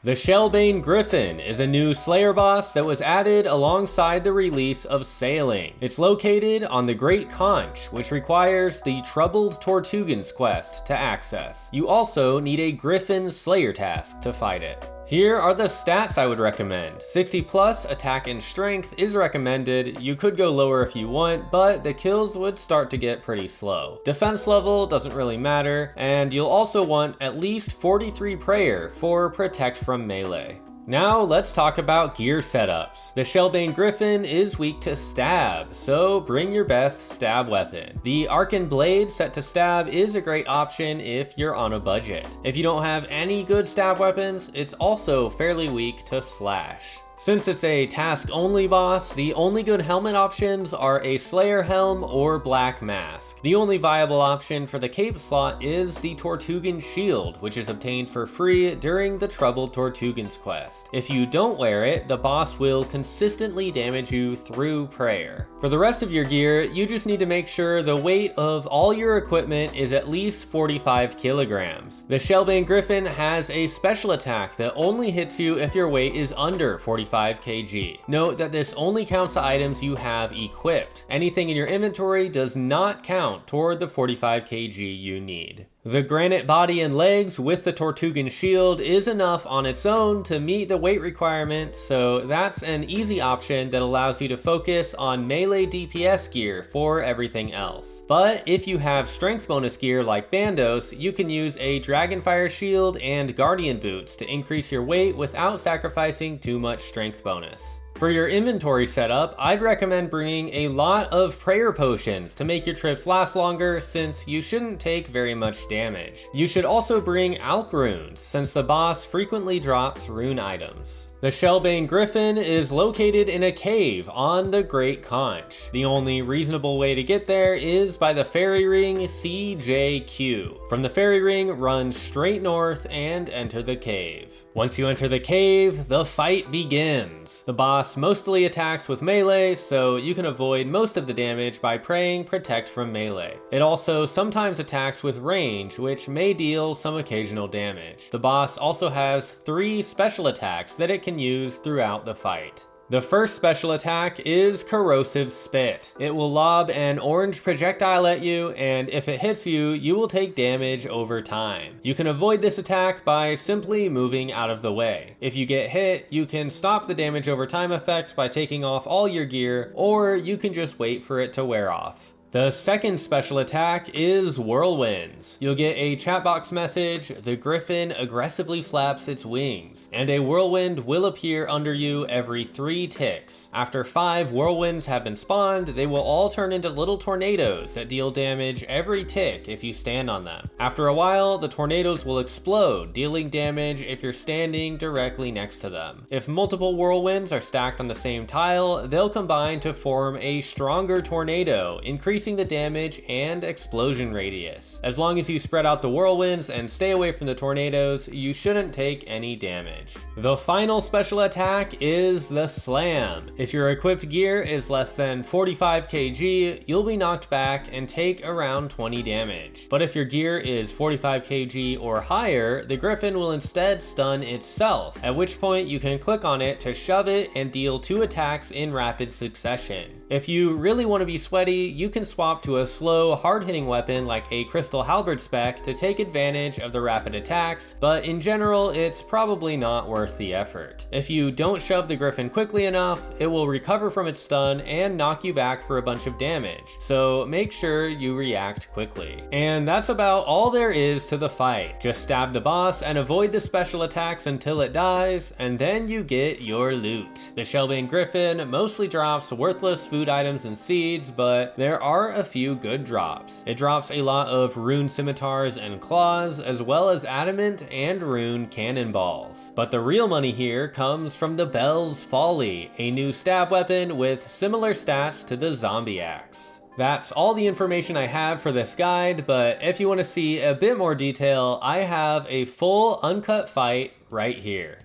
The Shellbane Gryphon is a new Slayer boss that was added alongside the release of Sailing. It's located on the Great Conch, which requires the Troubled Tortugan's quest to access. You also need a Griffin Slayer task to fight it. Here are the stats I would recommend. 60 plus attack and strength is recommended. You could go lower if you want, but the kills would start to get pretty slow. Defense level doesn't really matter, and you'll also want at least 43 prayer for protect from melee. Now let's talk about gear setups. The Shellbane Gryphon is weak to stab, so bring your best stab weapon. The Arcan Blade set to stab is a great option if you're on a budget. If you don't have any good stab weapons, it's also fairly weak to slash. Since it's a task-only boss, the only good helmet options are a Slayer Helm or Black Mask. The only viable option for the cape slot is the Tortugan Shield, which is obtained for free during the Troubled Tortugan's quest. If you don't wear it, the boss will consistently damage you through prayer. For the rest of your gear, you just need to make sure the weight of all your equipment is at least 45 kilograms. The Shellbane Gryphon has a special attack that only hits you if your weight is under 45 kg. Note that this only counts the items you have equipped. Anything in your inventory does not count toward the 45 kg you need. The granite body and legs with the Tortugan shield is enough on its own to meet the weight requirement, so that's an easy option that allows you to focus on melee DPS gear for everything else. But if you have strength bonus gear like Bandos, you can use a Dragonfire shield and Guardian boots to increase your weight without sacrificing too much strength bonus. For your inventory setup, I'd recommend bringing a lot of prayer potions to make your trips last longer, since you shouldn't take very much damage. You should also bring Alch runes, since the boss frequently drops rune items. The Shellbane Gryphon is located in a cave on the Great Conch. The only reasonable way to get there is by the ferry ring CJQ. From the ferry ring, run straight north and enter the cave. Once you enter the cave, the fight begins. The boss mostly attacks with melee, so you can avoid most of the damage by praying protect from melee. It also sometimes attacks with range, which may deal some occasional damage. The boss also has 3 special attacks that it can use throughout the fight. The first special attack is Corrosive Spit. It will lob an orange projectile at you, and if it hits you, you will take damage over time. You can avoid this attack by simply moving out of the way. If you get hit, you can stop the damage over time effect by taking off all your gear, or you can just wait for it to wear off. The second special attack is Whirlwinds. You'll get a chat box message, the Griffin aggressively flaps its wings, and a whirlwind will appear under you every 3 ticks. After 5 whirlwinds have been spawned, they will all turn into little tornadoes that deal damage every tick if you stand on them. After a while, the tornadoes will explode, dealing damage if you're standing directly next to them. If multiple whirlwinds are stacked on the same tile, they'll combine to form a stronger tornado, increasing the damage and explosion radius. As long as you spread out the whirlwinds and stay away from the tornadoes, you shouldn't take any damage. The final special attack is the Slam. If your equipped gear is less than 45 kg, you'll be knocked back and take around 20 damage. But if your gear is 45 kg or higher, the Griffin will instead stun itself, at which point you can click on it to shove it and deal 2 attacks in rapid succession. If you really want to be sweaty, you can swap to a slow, hard-hitting weapon like a Crystal Halberd spec to take advantage of the rapid attacks, but in general, it's probably not worth the effort. If you don't shove the Griffin quickly enough, it will recover from its stun and knock you back for a bunch of damage, so make sure you react quickly. And that's about all there is to the fight. Just stab the boss and avoid the special attacks until it dies, and then you get your loot. The Shellbane Gryphon mostly drops worthless food items and seeds, but there are a few good drops. It drops a lot of rune scimitars and claws, as well as adamant and rune cannonballs. But the real money here comes from the Bell's Folly, a new stab weapon with similar stats to the zombie axe. That's all the information I have for this guide, but if you want to see a bit more detail, I have a full uncut fight right here.